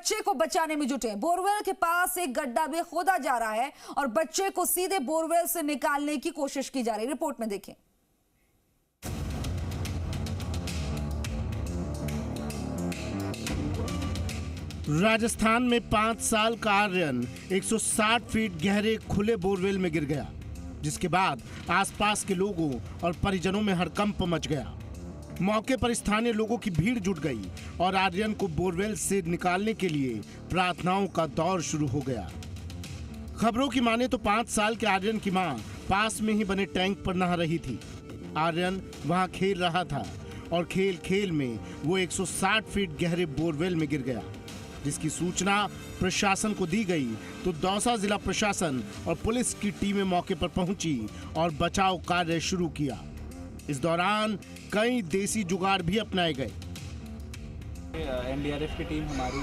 बच्चे को बचाने में जुटे। बोरवेल के पास एक गड्ढा भी खोदा जा रहा है और बच्चे को सीधे बोरवेल से निकालने की कोशिश की जा रही है। रिपोर्ट में देखें। राजस्थान में 5 साल का आर्यन 160 फीट गहरे खुले बोरवेल में गिर गया, जिसके बाद आसपास के लोगों और परिजनों में हड़कंप मच गया। मौके पर स्थानीय लोगों की भीड़ जुट गई और आर्यन को बोरवेल से निकालने के लिए प्रार्थनाओं का दौर शुरू हो गया। खबरों की माने तो 5 साल के आर्यन की मां पास में ही बने टैंक पर नहा रही थी। आर्यन वहां खेल रहा था और खेल खेल में वो 160 फीट गहरे बोरवेल में गिर गया, जिसकी सूचना प्रशासन को दी गई तो दौसा जिला प्रशासन और पुलिस की टीमें मौके पर पहुंची और बचाव कार्य शुरू किया। इस दौरान कई देसी जुगाड़ भी अपनाए गए। एनडीआरएफ की टीम हमारी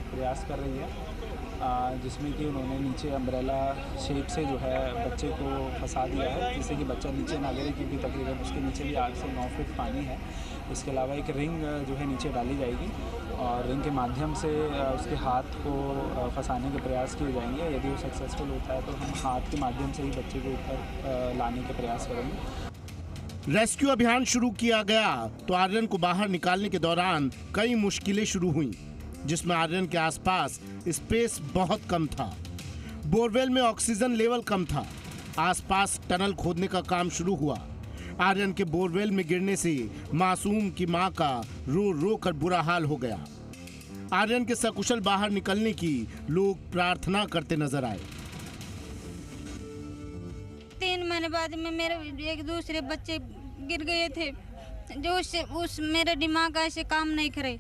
प्रयास कर रही है, जिसमें कि उन्होंने नीचे अम्ब्रेला शेप से जो है बच्चे को फंसा दिया है, जिससे कि बच्चा नीचे ना गिरे, क्योंकि तकरीबन उसके नीचे भी 8 से 9 फीट पानी है। इसके अलावा एक रिंग जो है नीचे डाली जाएगी और रिंग के माध्यम से उसके हाथ को फंसाने के प्रयास किए जाएंगे। यदि वो सक्सेसफुल होता है तो हम हाथ के माध्यम से ही बच्चे को ऊपर लाने के प्रयास करेंगे। रेस्क्यू अभियान शुरू किया गया तो आर्यन को बाहर निकालने के दौरान कई मुश्किलें शुरू हुईं, जिसमें आर्यन के आसपास स्पेस बहुत कम था। बोरवेल में ऑक्सीजन लेवल कम था। आसपास टनल खोदने का काम शुरू हुआ। आर्यन के बोरवेल में गिरने से मासूम की मां का रो रो कर बुरा हाल हो गया। आर्यन के सकुशल बाहर निकलने की लोग प्रार्थना करते नजर आए। 3 महीने बाद में मेरे एक दूसरे बच्चे गिर गए थे, जो उस मेरा दिमाग ऐसे काम नहीं करे।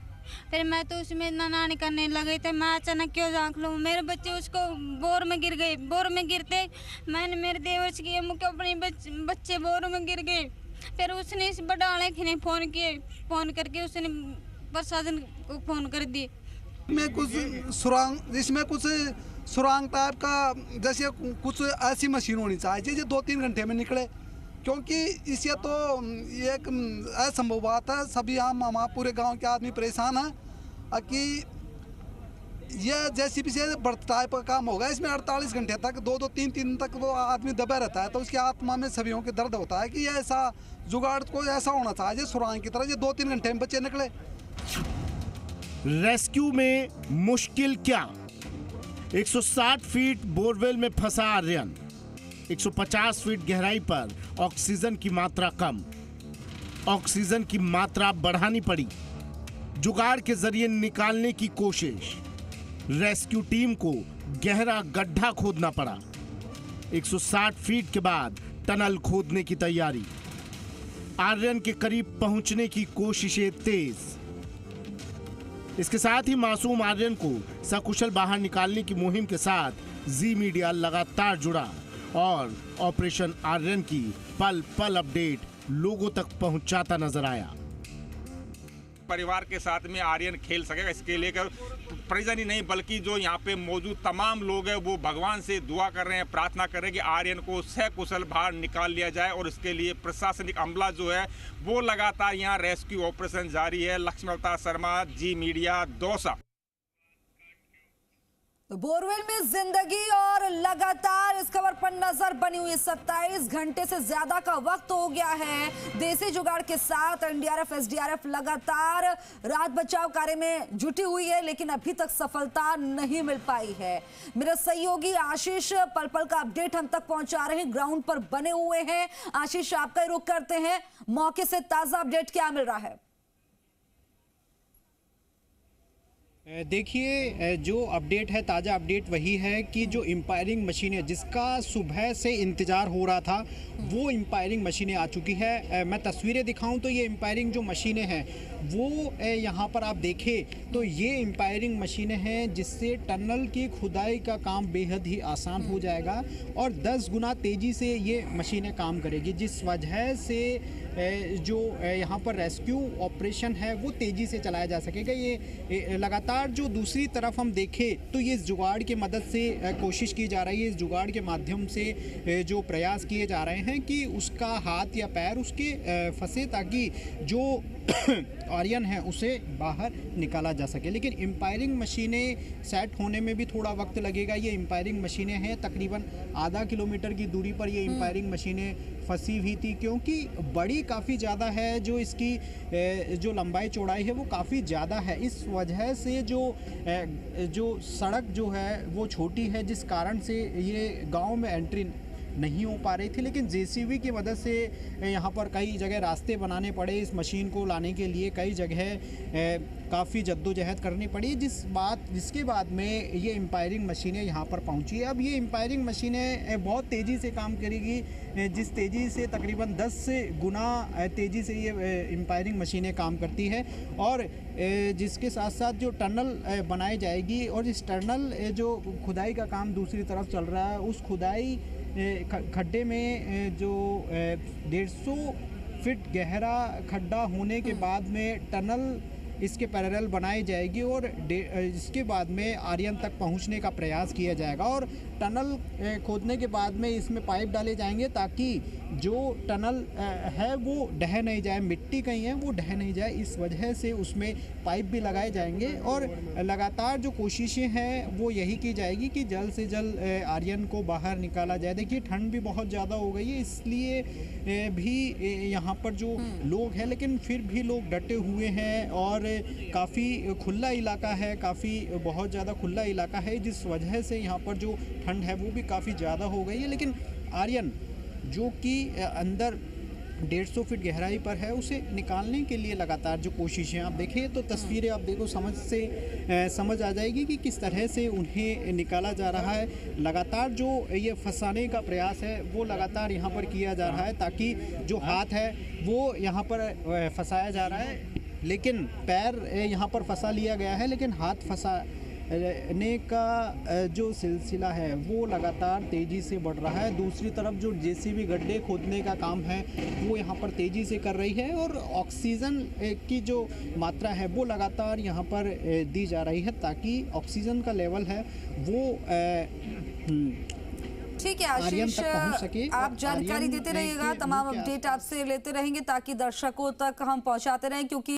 फिर मैं तो उसमें नानी करने लगे थे, मैं अचानक क्यों झाँक लूँ। मेरे बच्चे उसको बोर में गिर गए। बोर में गिरते मैंने मेरे देवर से किया, मुझे अपने बच्चे बोर में गिर गए। फिर उसने इस बड़ाने के फ़ोन किए, फ़ोन करके उसने प्रशासन को फ़ोन कर दिए। में कुछ सुरांग, जिसमें कुछ सुरांग टाइप का, जैसे कुछ ऐसी मशीन होनी चाहिए जो 2-3 घंटे में निकले, क्योंकि इससे तो एक असंभव बात है। सभी हम पूरे गांव के आदमी परेशान हैं कि यह जैसी भी से बर्थ टाइप का काम होगा। इसमें 48 घंटे तक 2-2, 3-3 दिन तक वो आदमी दबा रहता है, तो उसकी आत्मा में सभी के दर्द होता है कि ये ऐसा जुगाड़ को ऐसा होना चाहिए सुरांग की तरह, जो 2-3 घंटे में बच्चे निकले। रेस्क्यू में मुश्किल क्या? 160 फीट बोरवेल में फंसा आर्यन। 150 फीट गहराई पर ऑक्सीजन की मात्रा कम। ऑक्सीजन की मात्रा बढ़ानी पड़ी। जुगाड़ के जरिए निकालने की कोशिश। रेस्क्यू टीम को गहरा गड्ढा खोदना पड़ा। 160 फीट के बाद टनल खोदने की तैयारी। आर्यन के करीब पहुंचने की कोशिशें तेज। इसके साथ ही मासूम आर्यन को सकुशल बाहर निकालने की मुहिम के साथ जी मीडिया लगातार जुड़ा और ऑपरेशन आर्यन की पल पल अपडेट लोगों तक पहुंचाता नजर आया। परिवार के साथ में आर्यन खेल सकेगा, इसके लेकर परिजन ही नहीं बल्कि जो यहाँ पे मौजूद तमाम लोग हैं वो भगवान से दुआ कर रहे हैं, प्रार्थना कर रहे हैं कि आर्यन को सकुशल बाहर निकाल लिया जाए। और इसके लिए प्रशासनिक अमला जो है वो लगातार यहाँ रेस्क्यू ऑपरेशन जारी है। लक्ष्मी अवतार शर्मा, जी मीडिया, दौसा। बोरवेल में जिंदगी और लगातार इस खबर पर नजर बनी हुई। 27 घंटे से ज्यादा का वक्त हो गया है। देसी जुगाड़ के साथ एनडीआरएफ, एसडीआरएफ लगातार राहत बचाव कार्य में जुटी हुई है, लेकिन अभी तक सफलता नहीं मिल पाई है। मेरे सहयोगी आशीष पल पल का अपडेट हम तक पहुंचा रहे हैं, ग्राउंड पर बने हुए हैं। आशीष, आपका रुख करते हैं, मौके से ताजा अपडेट क्या मिल रहा है? देखिए, जो अपडेट है, ताज़ा अपडेट वही है कि जो एम्पायरिंग मशीनें जिसका सुबह से इंतज़ार हो रहा था, वो एम्पायरिंग मशीनें आ चुकी है। मैं तस्वीरें दिखाऊं तो ये एम्पायरिंग जो मशीनें हैं वो यहाँ पर आप देखें तो ये एम्पायरिंग मशीनें हैं, जिससे टनल की खुदाई का काम बेहद ही आसान हो जाएगा और 10 गुना तेज़ी से ये मशीनें काम करेगी, जिस वजह से जो यहाँ पर रेस्क्यू ऑपरेशन है वो तेज़ी से चलाया जा सकेगा। ये लगातार जो दूसरी तरफ हम देखें तो ये इस जुगाड़ की मदद से कोशिश की जा रही है, इस जुगाड़ के माध्यम से जो प्रयास किए जा रहे हैं कि उसका हाथ या पैर उसके फंसे, ताकि जो आर्यन है उसे बाहर निकाला जा सके। लेकिन एम्पायरिंग मशीनें सेट होने में भी थोड़ा वक्त लगेगा। ये एम्पायरिंग मशीनें हैं, तकरीबन आधा किलोमीटर की दूरी पर ये एम्पायरिंग मशीनें फंसी हुई थी, क्योंकि बड़ी काफ़ी ज़्यादा है, जो इसकी जो लंबाई चौड़ाई है वो काफ़ी ज़्यादा है। इस वजह से जो सड़क जो है वो छोटी है, जिस कारण से ये गांव में एंट्री नहीं हो पा रही थी। लेकिन जेसीबी की मदद से यहाँ पर कई जगह रास्ते बनाने पड़े इस मशीन को लाने के लिए, कई जगह काफ़ी जद्दोजहद करनी पड़ी, जिसके बाद में ये एम्पायरिंग मशीनें यहाँ पर पहुँची। अब ये एम्पायरिंग मशीनें बहुत तेज़ी से काम करेगी, जिस तेज़ी से तकरीबन 10 गुना तेज़ी से ये एम्पायरिंग मशीनें काम करती है। और जिसके साथ साथ जो टनल बनाई जाएगी, और इस टनल जो खुदाई का काम दूसरी तरफ चल रहा है, उस खुदाई खड्डे में जो 150 फीट गहरा खड्डा होने के बाद में टनल इसके पैरेलल बनाई जाएगी, और इसके बाद में आर्यन तक पहुंचने का प्रयास किया जाएगा। और टनल खोदने के बाद में इसमें पाइप डाले जाएंगे, ताकि जो टनल है वो ढह नहीं जाए, मिट्टी कहीं है वो ढह नहीं जाए, इस वजह से उसमें पाइप भी लगाए जाएंगे। और लगातार जो कोशिशें हैं वो यही की जाएगी कि जल्द से जल्द आर्यन को बाहर निकाला जाए। देखिए ठंड भी बहुत ज़्यादा हो गई है, इसलिए भी यहाँ पर जो लोग हैं, लेकिन फिर भी लोग डटे हुए हैं, और काफ़ी खुला इलाका है, बहुत ज़्यादा खुला इलाका है, जिस वजह से यहाँ पर जो ठंड है वो भी काफ़ी ज़्यादा हो गई है। लेकिन आर्यन जो कि अंदर 150 फीट गहराई पर है, उसे निकालने के लिए लगातार जो कोशिशें, आप देखें तो तस्वीरें आप देखो, समझ आ जाएगी कि किस तरह से उन्हें निकाला जा रहा है। लगातार जो ये फंसाने का प्रयास है वो लगातार यहाँ पर किया जा रहा है, ताकि जो हाथ है वो यहाँ पर फंसाया जा रहा है, लेकिन पैर यहाँ पर फंसा लिया गया है, लेकिन हाथ फंसाने का जो सिलसिला है वो लगातार तेज़ी से बढ़ रहा है। दूसरी तरफ जो जेसीबी गड्ढे खोदने का काम है वो यहाँ पर तेज़ी से कर रही है, और ऑक्सीजन की जो मात्रा है वो लगातार यहाँ पर दी जा रही है, ताकि ऑक्सीजन का लेवल है वो ठीक है आशीष, आप जानकारी देते रहिएगा, तमाम अपडेट आपसे लेते रहेंगे ताकि दर्शकों तक हम पहुंचाते रहें, क्योंकि